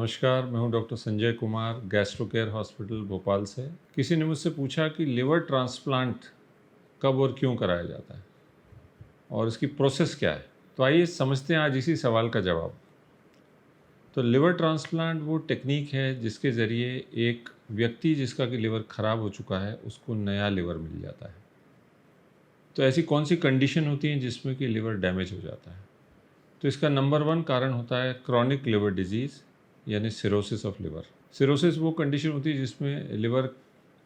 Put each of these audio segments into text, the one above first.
नमस्कार, मैं हूं doctor Sanjay Kumar, gastro care hospital Bhopal से। किसी ने मुझसे पूछा कि लिवर ट्रांसप्लांट कब और क्यों कराया जाता है और इसकी प्रोसेस क्या है। तो आइए समझते हैं आज इसी सवाल का जवाब। तो लिवर ट्रांसप्लांट वो टेक्निक है जिसके ज़रिए एक व्यक्ति जिसका कि लिवर ख़राब हो चुका है उसको नया लिवर मिल जाता है। तो ऐसी कौन सी कंडीशन होती हैं जिसमें कि लिवर डैमेज हो जाता है। तो इसका नंबर 1 कारण होता है क्रॉनिक लिवर डिजीज़ यानी सिरोसिस ऑफ लिवर। सिरोसिस वो कंडीशन होती है जिसमें लिवर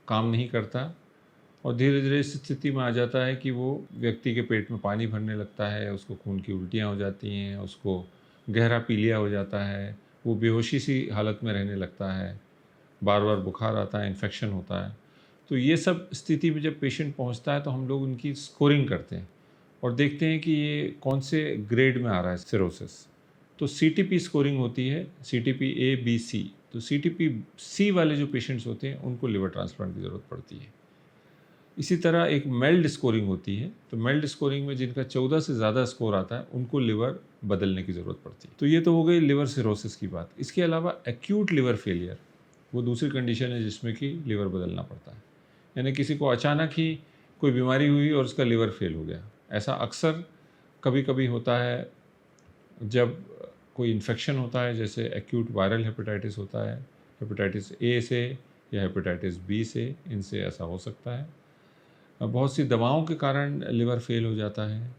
काम नहीं करता और धीरे धीरे इस स्थिति में आ जाता है कि वो व्यक्ति के पेट में पानी भरने लगता है, उसको खून की उल्टियाँ हो जाती हैं, उसको गहरा पीलिया हो जाता है, वो बेहोशी सी हालत में रहने लगता है, बार बार बुखार आता है, इन्फेक्शन होता है। तो ये सब स्थिति में जब पेशेंट पहुंचता है तो हम लोग उनकी स्कोरिंग करते हैं और देखते हैं कि ये कौन से ग्रेड में आ रहा है सिरोसिस। तो सीटीपी स्कोरिंग होती है, सीटीपी ए बी सी। तो सीटीपी सी वाले जो पेशेंट्स होते हैं उनको लिवर ट्रांसप्लांट की ज़रूरत पड़ती है। इसी तरह एक मेल्ड स्कोरिंग होती है। तो मेल्ड स्कोरिंग में जिनका 14 से ज़्यादा स्कोर आता है उनको लिवर बदलने की ज़रूरत पड़ती है। तो ये तो हो गई लिवर सिरोसिस की बात। इसके अलावा एक्यूट लिवर फेलियर वो दूसरी कंडीशन है जिसमें कि लिवर बदलना पड़ता है। यानी किसी को अचानक ही कोई बीमारी हुई और उसका लिवर फेल हो गया। ऐसा अक्सर कभी कभी होता है जब कोई इन्फेक्शन होता है, जैसे एक्यूट वायरल हेपेटाइटिस होता है, हेपेटाइटिस ए से या हेपेटाइटिस बी से, इनसे ऐसा हो सकता है। बहुत सी दवाओं के कारण लिवर फेल हो जाता है,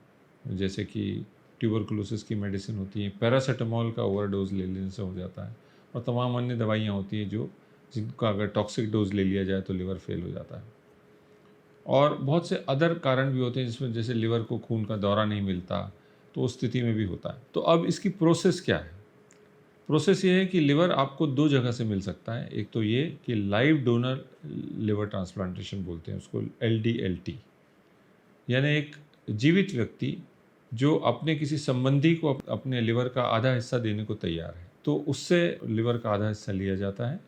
जैसे कि ट्यूबरकुलोसिस की मेडिसिन होती है, पैरासीटामोल का ओवरडोज ले लेने से हो जाता है और तमाम अन्य दवाइयाँ होती हैं जो जिनका अगर टॉक्सिक डोज ले लिया जाए तो लिवर फेल हो जाता है। और बहुत से अदर कारण भी होते हैं जिसमें जैसे लिवर को खून का दौरा नहीं मिलता, तो उस स्थिति में भी होता है। तो अब इसकी प्रोसेस क्या है? प्रोसेस ये है कि लिवर आपको दो जगह से मिल सकता है। एक तो ये कि लाइव डोनर लिवर ट्रांसप्लांटेशन बोलते हैं उसको, LDLT, यानी एक जीवित व्यक्ति जो अपने किसी संबंधी को अपने लिवर का आधा हिस्सा देने को तैयार है, तो उससे लिवर का आधा हिस्सा लिया जाता है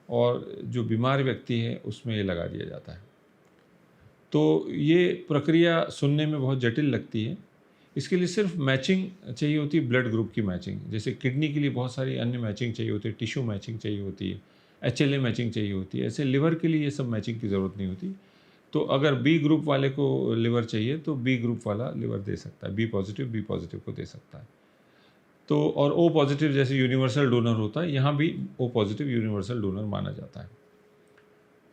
और जो बीमार व्यक्ति है उसमें ये लगा दिया जाता है। तो ये प्रक्रिया सुनने में बहुत जटिल लगती है। इसके लिए सिर्फ मैचिंग चाहिए होती है, ब्लड ग्रुप की मैचिंग। जैसे किडनी के लिए बहुत सारी अन्य मैचिंग चाहिए होती है, टिश्यू मैचिंग चाहिए होती है, HLA मैचिंग चाहिए होती है। ऐसे लिवर के लिए ये सब मैचिंग की ज़रूरत नहीं होती। तो अगर बी ग्रुप वाले को लिवर चाहिए तो बी ग्रुप वाला लिवर दे सकता है, बी पॉजिटिव को दे सकता है। तो और ओ पॉजिटिव जैसे यूनिवर्सल डोनर होता है, यहाँ भी ओ पॉजिटिव यूनिवर्सल डोनर माना जाता है।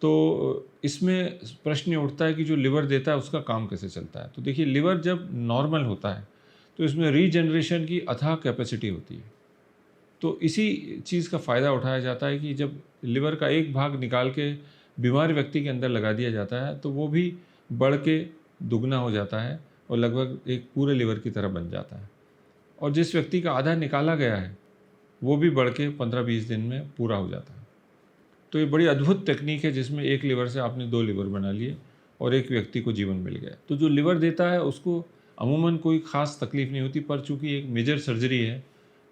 तो इसमें प्रश्न ये उठता है कि जो लिवर देता है उसका काम कैसे चलता है। तो देखिए, लिवर जब नॉर्मल होता है तो इसमें रीजनरेशन की अथाह कैपेसिटी होती है। तो इसी चीज़ का फ़ायदा उठाया जाता है कि जब लिवर का एक भाग निकाल के बीमार व्यक्ति के अंदर लगा दिया जाता है तो वो भी बढ़ के दुगना हो जाता है और लगभग एक पूरे लिवर की तरह बन जाता है। और जिस व्यक्ति का आधा निकाला गया है वो भी बढ़ के 15-20 दिन में पूरा हो जाता है। तो ये बड़ी अद्भुत टेक्निक है जिसमें एक लिवर से आपने 2 लिवर बना लिए और एक व्यक्ति को जीवन मिल गया। तो जो लिवर देता है उसको अमूमन कोई ख़ास तकलीफ़ नहीं होती, पर चूँकि एक मेजर सर्जरी है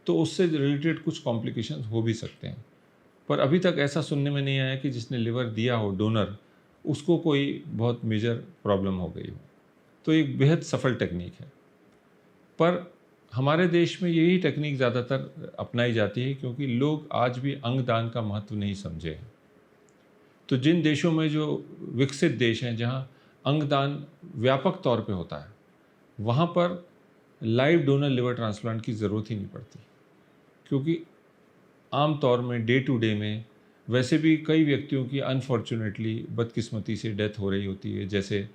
तो उससे रिलेटेड कुछ कॉम्प्लिकेशंस हो भी सकते हैं। पर अभी तक ऐसा सुनने में नहीं आया कि जिसने लिवर दिया हो, डोनर, उसको कोई बहुत मेजर प्रॉब्लम हो गई हो। तो एक बेहद सफल टेक्निक है। पर हमारे देश में यही टेक्निक ज़्यादातर अपनाई जाती है क्योंकि लोग आज भी अंगदान का महत्व नहीं समझे हैं। तो जिन देशों में जो विकसित देश हैं जहाँ अंगदान व्यापक तौर पे होता है, वहाँ पर लाइव डोनर लिवर ट्रांसप्लांट की ज़रूरत ही नहीं पड़ती, क्योंकि आम तौर में डे टू डे में वैसे भी कई व्यक्तियों की अनफॉर्चुनेटली बदकिस्मती से डेथ हो रही होती है, जैसे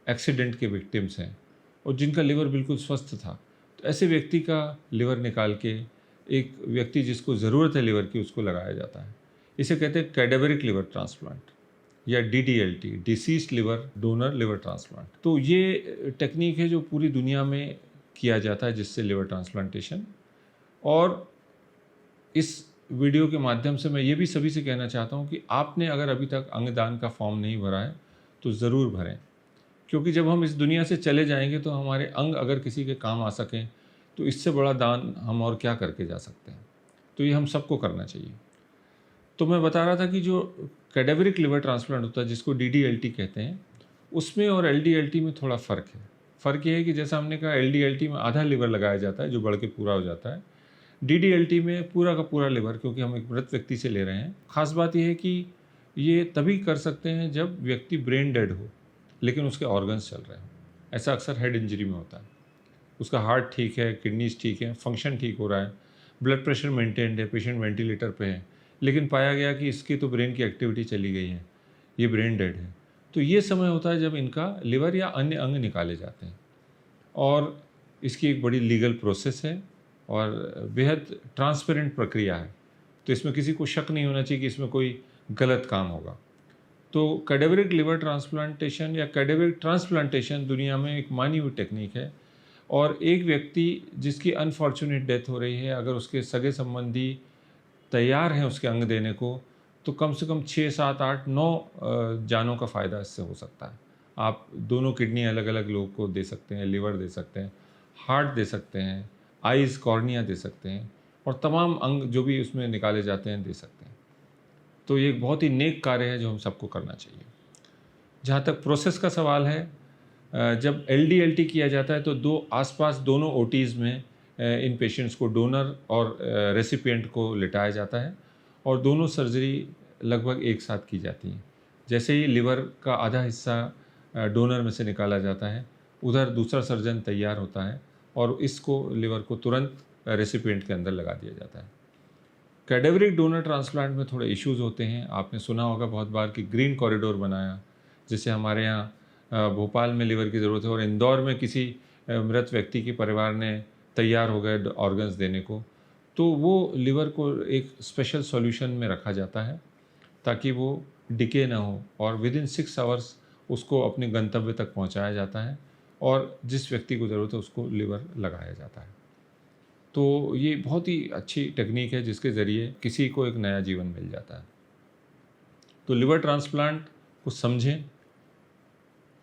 एक्सीडेंट के विक्टिम्स हैं और जिनका लिवर बिल्कुल स्वस्थ था। तो ऐसे व्यक्ति का लिवर निकाल के एक व्यक्ति जिसको ज़रूरत है लिवर की उसको लगाया जाता है। इसे कहते हैं कैडेवरिक लिवर ट्रांसप्लांट या DDLT, deceased liver donor liver transplant. तो ये टेक्निक है जो पूरी दुनिया में किया जाता है जिससे लिवर ट्रांसप्लांटेशन। और इस वीडियो के माध्यम से मैं ये भी सभी से कहना चाहता हूँ कि आपने अगर अभी तक अंगदान का फॉर्म नहीं भरा है तो ज़रूर भरें, क्योंकि जब हम इस दुनिया से चले जाएंगे तो हमारे अंग अगर किसी के काम आ सकें तो इससे बड़ा दान हम और क्या करके जा सकते हैं। तो ये हम सबको करना चाहिए। तो मैं बता रहा था कि जो कैडेवरिक लिवर ट्रांसप्लांट होता है जिसको DDLT कहते हैं, उसमें और LDLT में थोड़ा फ़र्क है। फ़र्क ये है कि जैसा हमने कहा, LDLT में आधा लिवर लगाया जाता है जो बढ़ के पूरा हो जाता है, DDLT में पूरा का पूरा लिवर, क्योंकि हम एक मृत व्यक्ति से ले रहे हैं, खास बात यह है कि ये तभी कर सकते हैं जब व्यक्ति ब्रेन डेड हो लेकिन उसके ऑर्गन्स चल रहे हों। ऐसा अक्सर हेड इंजरी में होता है। उसका हार्ट ठीक है, किडनीज ठीक है, फंक्शन ठीक हो रहा है, ब्लड प्रेशर मेंटेन्ड है, पेशेंट वेंटिलेटर पे है, लेकिन पाया गया कि इसकी तो ब्रेन की एक्टिविटी चली गई है, ये ब्रेन डेड है। तो ये समय होता है जब इनका लिवर या अन्य अंग निकाले जाते हैं, और इसकी एक बड़ी लीगल प्रोसेस है और बेहद ट्रांसपेरेंट प्रक्रिया है। तो इसमें किसी को शक नहीं होना चाहिए कि इसमें कोई गलत काम होगा। तो कैडेवरिक लिवर ट्रांसप्लांटेशन या कैडेवरिक ट्रांसप्लांटेशन दुनिया में एक मानी हुई टेक्निक है, और एक व्यक्ति जिसकी अनफॉर्चुनेट डेथ हो रही है, अगर उसके सगे संबंधी तैयार हैं उसके अंग देने को, तो कम से कम 6, 7, 8, 9 जानों का फ़ायदा इससे हो सकता है। आप दोनों किडनी अलग अलग लोग को दे सकते हैं, लिवर दे सकते हैं, हार्ट दे सकते हैं, आइज़, कॉर्निया दे सकते हैं, और तमाम अंग जो भी उसमें निकाले जाते हैं दे सकते हैं। तो ये एक बहुत ही नेक कार्य है जो हम सबको करना चाहिए। जहाँ तक प्रोसेस का सवाल है, जब LDLT किया जाता है तो आसपास दोनों OTs में इन पेशेंट्स को, डोनर और रेसिपिएंट को लिटाया जाता है, और दोनों सर्जरी लगभग एक साथ की जाती हैं। जैसे ही लिवर का आधा हिस्सा डोनर में से निकाला जाता है, उधर दूसरा सर्जन तैयार होता है और इसको, लिवर को तुरंत रेसिपिएंट के अंदर लगा दिया जाता है। कैडेवरिक डोनर ट्रांसप्लांट में थोड़े इश्यूज़ होते हैं। आपने सुना होगा बहुत बार कि ग्रीन कॉरिडोर बनाया, जैसे हमारे यहाँ भोपाल में लिवर की ज़रूरत है और इंदौर में किसी मृत व्यक्ति के परिवार ने तैयार हो गए ऑर्गन्स देने को, तो वो लिवर को एक स्पेशल सॉल्यूशन में रखा जाता है ताकि वो डिके ना हो, और विदिन 6 आवर्स उसको अपने गंतव्य तक पहुंचाया जाता है, और जिस व्यक्ति को ज़रूरत है उसको लिवर लगाया जाता है। तो ये बहुत ही अच्छी टेक्निक है जिसके ज़रिए किसी को एक नया जीवन मिल जाता है। तो लिवर ट्रांसप्लांट को समझें,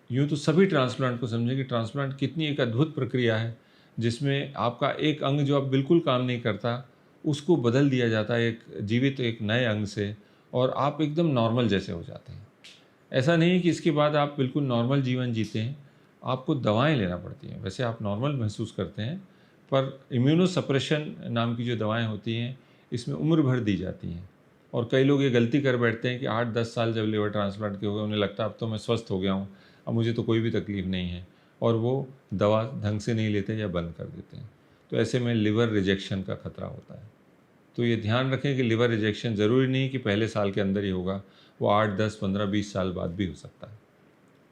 यूँ तो सभी ट्रांसप्लांट को समझें कि ट्रांसप्लांट कितनी एक अद्भुत प्रक्रिया है, जिसमें आपका एक अंग जो अब बिल्कुल काम नहीं करता, उसको बदल दिया जाता है एक जीवित, एक नए अंग से, और आप एकदम नॉर्मल जैसे हो जाते हैं। ऐसा नहीं है कि इसके बाद आप बिल्कुल नॉर्मल जीवन जीते हैं, आपको दवाएं लेना पड़ती हैं। वैसे आप नॉर्मल महसूस करते हैं, पर इम्यूनोसप्रेशन नाम की जो दवाएं होती हैं, इसमें उम्र भर दी जाती हैं। और कई लोग ये गलती कर बैठते हैं कि 8-10 साल जब लिवर ट्रांसप्लांट के हो गए, उन्हें लगता है अब तो मैं स्वस्थ हो गया हूँ, अब मुझे तो कोई भी तकलीफ़ नहीं है, और वो दवा ढंग से नहीं लेते या बंद कर देते हैं। तो ऐसे में लिवर रिजेक्शन का खतरा होता है। तो ये ध्यान रखें कि लिवर रिजेक्शन ज़रूरी नहीं कि पहले साल के अंदर ही होगा, वो 8, 10, 15, 20 साल बाद भी हो सकता है।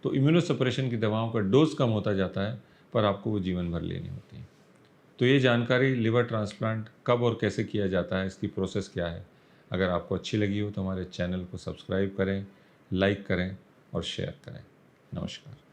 तो इम्यूनोसप्रेशन की दवाओं का डोज कम होता जाता है, पर आपको वो जीवन भर लेनी होती है। तो ये जानकारी, लिवर ट्रांसप्लांट कब और कैसे किया जाता है, इसकी प्रोसेस क्या है, अगर आपको अच्छी लगी हो तो हमारे चैनल को सब्सक्राइब करें, लाइक करें और शेयर करें। नमस्कार।